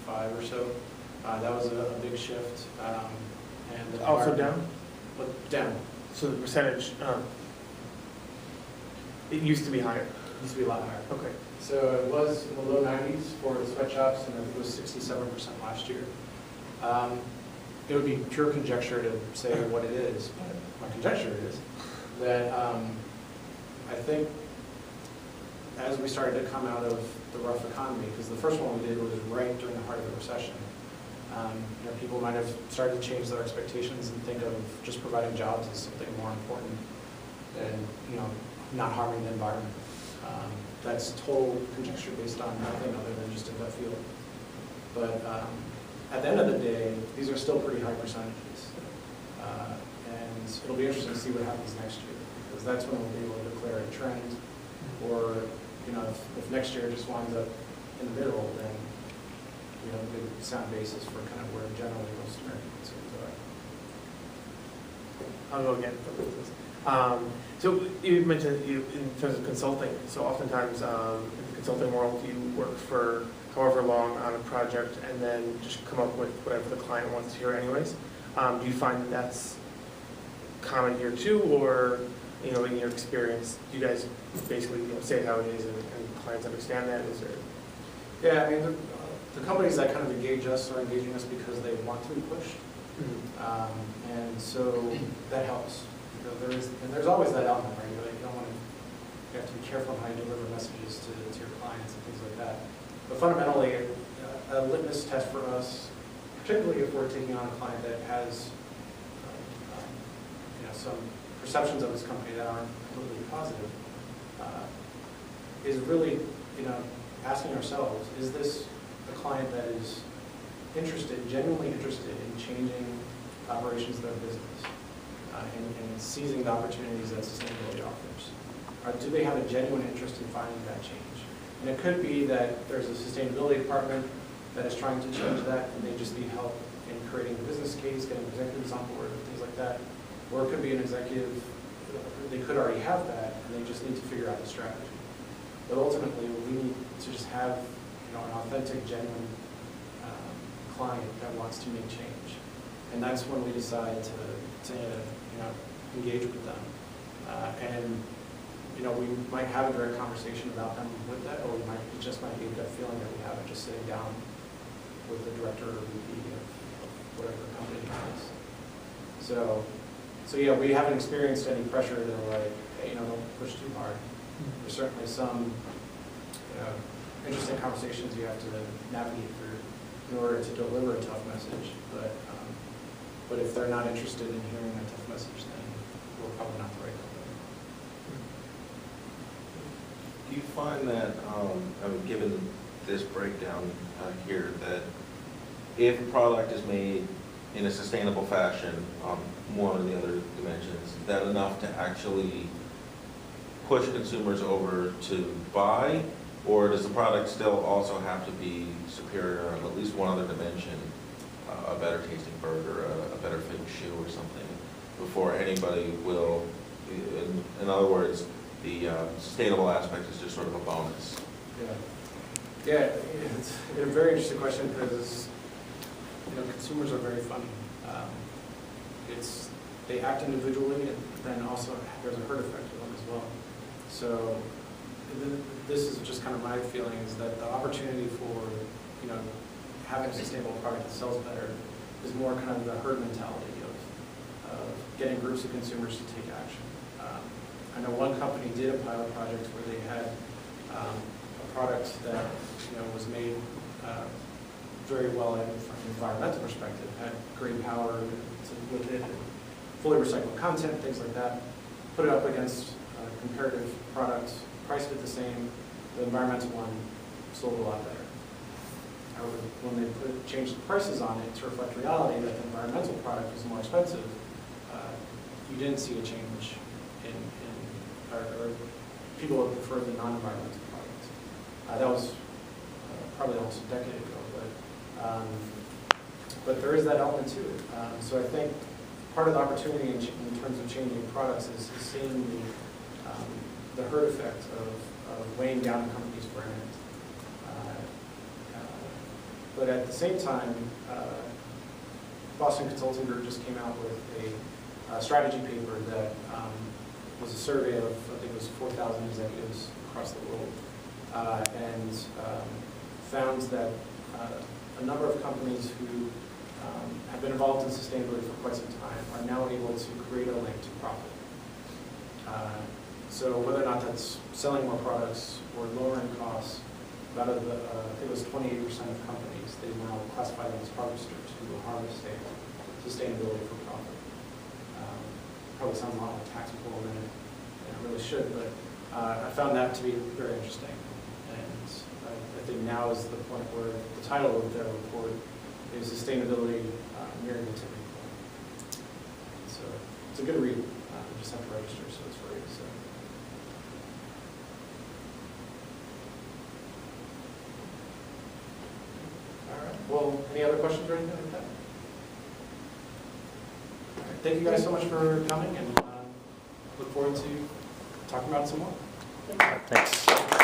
2005 or so. That was a big shift. And the Also down? But down. So the percentage, it used to be higher. It used to be a lot higher. Okay. So it was in the low 90s for the sweatshops, and it was 67% last year. It would be pure conjecture to say what it is, but my conjecture is that I think as we started to come out of the rough economy, because the first one we did was right during the heart of the recession, people might have started to change their expectations and think of just providing jobs as something more important than not harming the environment. That's total conjecture based on nothing other than just a gut feeling. But at the end of the day, these are still pretty high percentages. And it'll be interesting to see what happens next year, because that's when we'll be able to declare a trend. Or if next year just winds up in the middle, then we have a good sound basis for kind of where generally most American consumers are. I'll go again. So you mentioned in terms of consulting, so oftentimes in the consulting world you work for however long on a project and then just come up with whatever the client wants to hear anyways. Do you find that that's common here too, or in your experience, do you guys basically say how it is and clients understand that? Is there? Yeah, I mean the companies that kind of engage us are engaging us because they want to be pushed, and so that helps. There's always that element, right? You have to be careful on how you deliver messages to your clients and things like that. But fundamentally, a litmus test for us, particularly if we're taking on a client that has some perceptions of this company that aren't completely positive, is really asking ourselves, is this a client that is genuinely interested in changing operations of their business? And seizing the opportunities that sustainability offers? Or do they have a genuine interest in finding that change? And it could be that there's a sustainability department that is trying to change that, and they just need help in creating a business case, getting executives on board, and things like that. Or it could be an executive, they could already have that, and they just need to figure out the strategy. But ultimately, we need to just have an authentic, genuine client that wants to make change. And that's when we decide to engage with them. And we might have a direct conversation about them with that, or it just might be a gut feeling that we have of just sitting down with the director or VP of whatever company it is. So yeah, we haven't experienced any pressure to hey, don't push too hard. There's certainly some interesting conversations you have to navigate through in order to deliver a tough message. But if they're not interested in hearing that tough message, then we're probably not the right company. Do you find that, given this breakdown here, that if a product is made in a sustainable fashion, one of the other dimensions, is that enough to actually push consumers over to buy, or does the product still also have to be superior on at least one other dimension? A better tasting burger, a better fitting shoe or something, before anybody will, in other words, the sustainable aspect is just sort of a bonus. Yeah, it's a very interesting question because consumers are very funny. They act individually, and then also there's a herd effect with them as well. So this is just kind of my feeling, is that the opportunity for having a sustainable product that sells better is more kind of the herd mentality of getting groups of consumers to take action. I know one company did a pilot project where they had a product that was made very well from an environmental perspective, had green power with it, fully recycled content, things like that. Put it up against comparative products, priced it the same. The environmental one sold a lot better. However, when they changed the prices on it to reflect reality that the environmental product was more expensive, you didn't see a change or people would prefer the non-environmental products. That was probably almost a decade ago, but there is that element to it. So I think part of the opportunity in terms of changing products is seeing the herd effect of weighing down a company's brand. But at the same time, Boston Consulting Group just came out with a strategy paper that was a survey of, I think it was 4,000 executives across the world, and found that a number of companies who have been involved in sustainability for quite some time are now able to create a link to profit. So whether or not that's selling more products or lowering costs, out of the, I think it was 28% of companies, they now classify them as harvesters who are harvesting sustainability for profit. Probably sounds a lot more tactical than it really should, but I found that to be very interesting. And I think now is the point where the title of their report is Sustainability Nearing the Tipping Point. So it's a good read. You just have to register, so it's free. So. All right. Well, any other questions or anything like that? All right. Thank you guys so much for coming, and look forward to talking about it some more. Thanks.